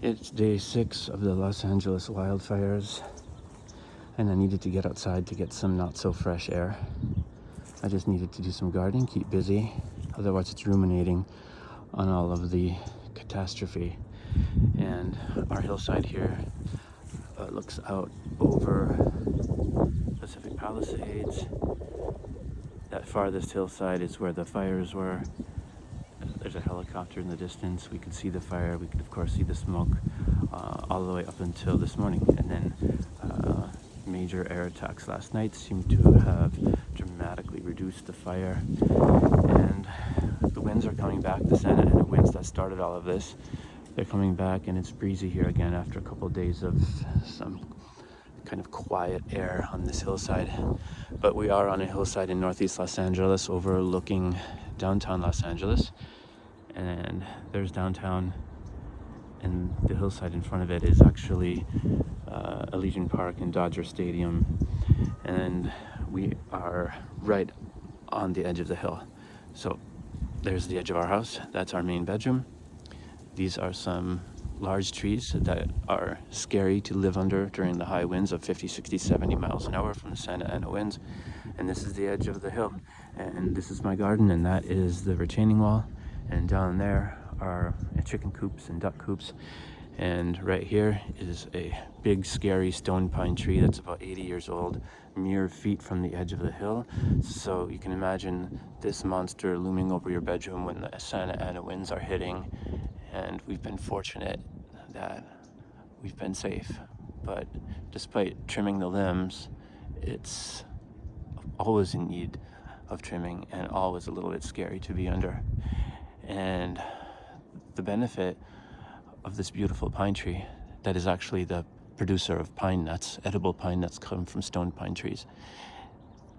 It's day 6 of the Los Angeles wildfires, and I needed to get outside to get some not so fresh air. I just needed to do some gardening, keep busy, otherwise it's ruminating on all of the catastrophe. And our hillside here looks out over Pacific Palisades. That farthest hillside is where the fires were. There's a helicopter in the distance. We could see the fire. We could, of course, see the smoke all the way up until this morning. And then major air attacks last night seem to have dramatically reduced the fire. And the winds are coming back. The Santa Ana winds that started all of this, they're coming back, and it's breezy here again after a couple of days of some kind of quiet air on this hillside. But we are on a hillside in Northeast Los Angeles overlooking downtown Los Angeles. And there's downtown, and the hillside in front of it is actually Allegiant Park and Dodger Stadium. And we are right on the edge of the hill. So there's the edge of our house. That's our main bedroom. These are some large trees that are scary to live under during the high winds of 50, 60, 70 miles an hour from the Santa Ana winds. And this is the edge of the hill. And this is my garden, and that is the retaining wall. And down there are chicken coops and duck coops. And right here is a big, scary stone pine tree that's about 80 years old, mere feet from the edge of the hill. So you can imagine this monster looming over your bedroom when the Santa Ana winds are hitting. And we've been fortunate that we've been safe. But despite trimming the limbs, it's always in need of trimming and always a little bit scary to be under. And the benefit of this beautiful pine tree that is actually the producer of pine nuts, edible pine nuts come from stone pine trees.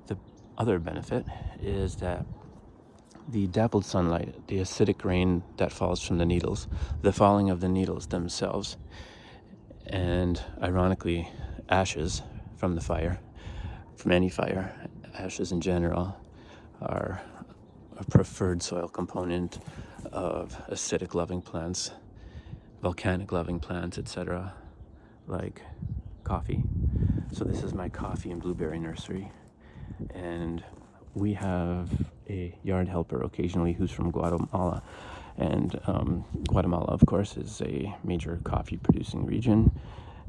The other benefit is that the dappled sunlight, the acidic rain that falls from the needles, the falling of the needles themselves, and ironically, ashes from the fire, from any fire, ashes in general, are a preferred soil component of acidic loving plants, volcanic loving plants, etc., like coffee. So this is my coffee and blueberry nursery, and we have a yard helper occasionally who's from Guatemala. And Guatemala, of course, is a major coffee producing region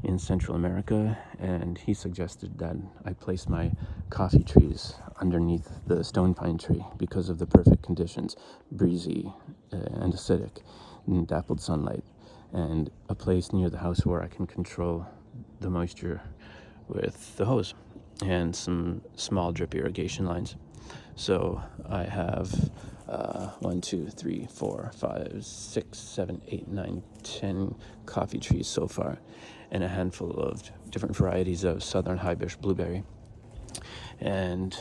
in Central America, and he suggested that I place my coffee trees underneath the stone pine tree because of the perfect conditions, breezy and acidic and dappled sunlight, and a place near the house where I can control the moisture with the hose and some small drip irrigation lines. So I have 1, 2, 3, 4, 5, 6, 7, 8, 9, 10 coffee trees so far, and a handful of different varieties of southern highbush blueberry. And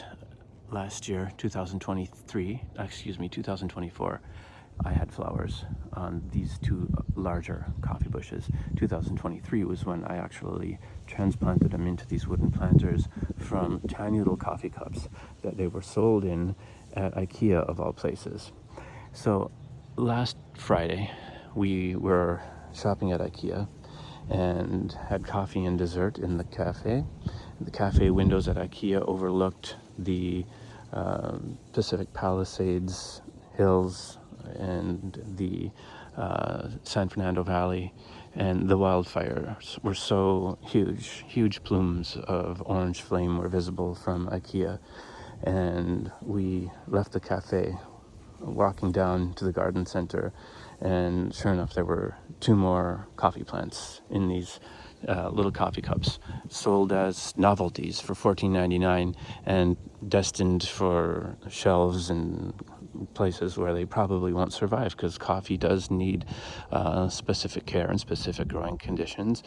last year, 2024, I had flowers on these 2 larger coffee bushes. 2023 was when I actually transplanted them into these wooden planters from tiny little coffee cups that they were sold in at IKEA, of all places. So last Friday, we were shopping at IKEA and had coffee and dessert in the cafe. The cafe windows at IKEA overlooked the Pacific Palisades hills and the San Fernando Valley, and the wildfires were so huge plumes of orange flame were visible from IKEA. And we left the cafe, walking down to the garden center, and sure enough, there were 2 more coffee plants in these little coffee cups, sold as novelties for $14.99 and destined for shelves and places where they probably won't survive, because coffee does need specific care and specific growing conditions.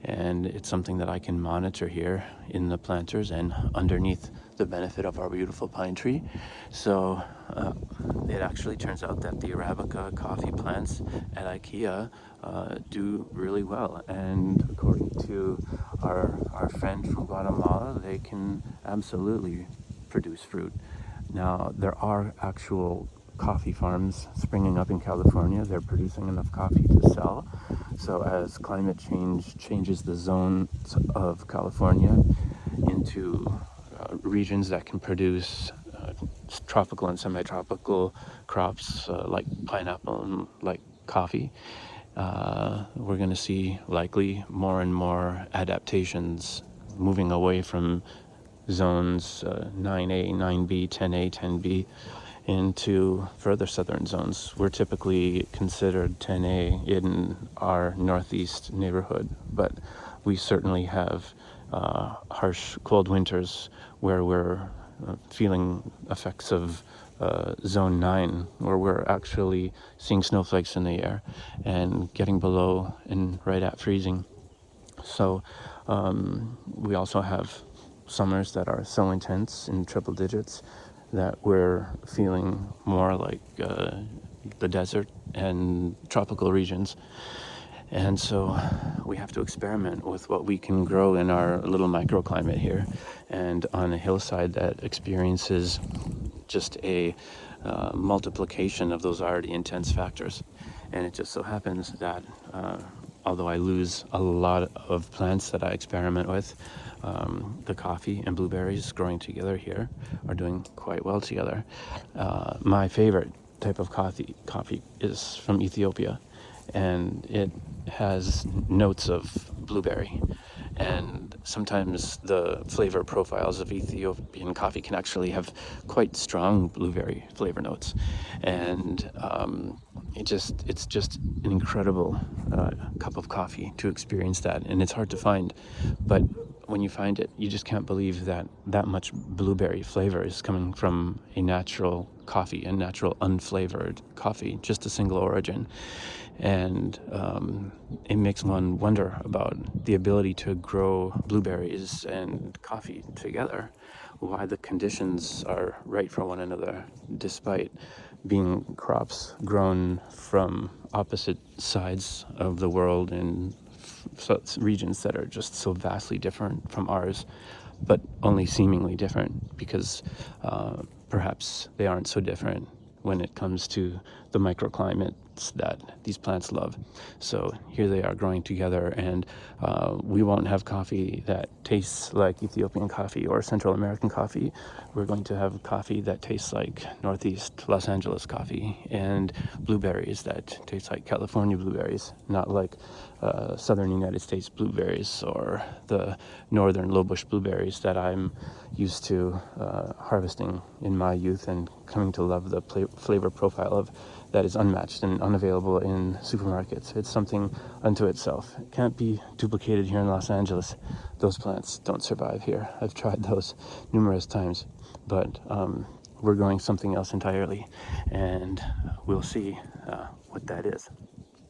And it's something that I can monitor here in the planters and underneath the benefit of our beautiful pine tree. So it actually turns out that the Arabica coffee plants at IKEA do really well. And according to our friend from Guatemala, they can absolutely produce fruit. Now, there are actual coffee farms springing up in California. They're producing enough coffee to sell. So as climate change changes the zones of California into regions that can produce tropical and semi-tropical crops like pineapple and like coffee, we're going to see likely more and more adaptations moving away from zones 9A, 9B, 10A, 10B into further southern zones. We're typically considered 10A in our Northeast neighborhood, but we certainly have harsh cold winters where we're feeling effects of zone 9, where we're actually seeing snowflakes in the air and getting below and right at freezing. So we also have summers that are so intense in triple digits that we're feeling more like the desert and tropical regions. And so we have to experiment with what we can grow in our little microclimate here, and on a hillside that experiences just a multiplication of those already intense factors. And it just so happens that although I lose a lot of plants that I experiment with, the coffee and blueberries growing together here are doing quite well together. My favorite type of coffee is from Ethiopia, and it has notes of blueberry. And sometimes the flavor profiles of Ethiopian coffee can actually have quite strong blueberry flavor notes. And it's just an incredible cup of coffee to experience that. And it's hard to find, but when you find it, you just can't believe that much blueberry flavor is coming from a natural coffee, a natural unflavored coffee, just a single origin. And it makes one wonder about the ability to grow blueberries and coffee together, why the conditions are right for one another, despite being crops grown from opposite sides of the world in regions that are just so vastly different from ours, but only seemingly different because perhaps they aren't so different when it comes to the microclimates that these plants love. So here they are growing together, and we won't have coffee that tastes like Ethiopian coffee or Central American coffee. We're going to have coffee that tastes like Northeast Los Angeles coffee, and blueberries that taste like California blueberries, not like Southern United States blueberries or the northern lowbush blueberries that I'm used to harvesting in my youth and coming to love the flavor profile of. That is unmatched and unavailable in supermarkets. It's something unto itself. It can't be duplicated here in Los Angeles. Those plants don't survive here. I've tried those numerous times, but we're growing something else entirely, and we'll see what that is.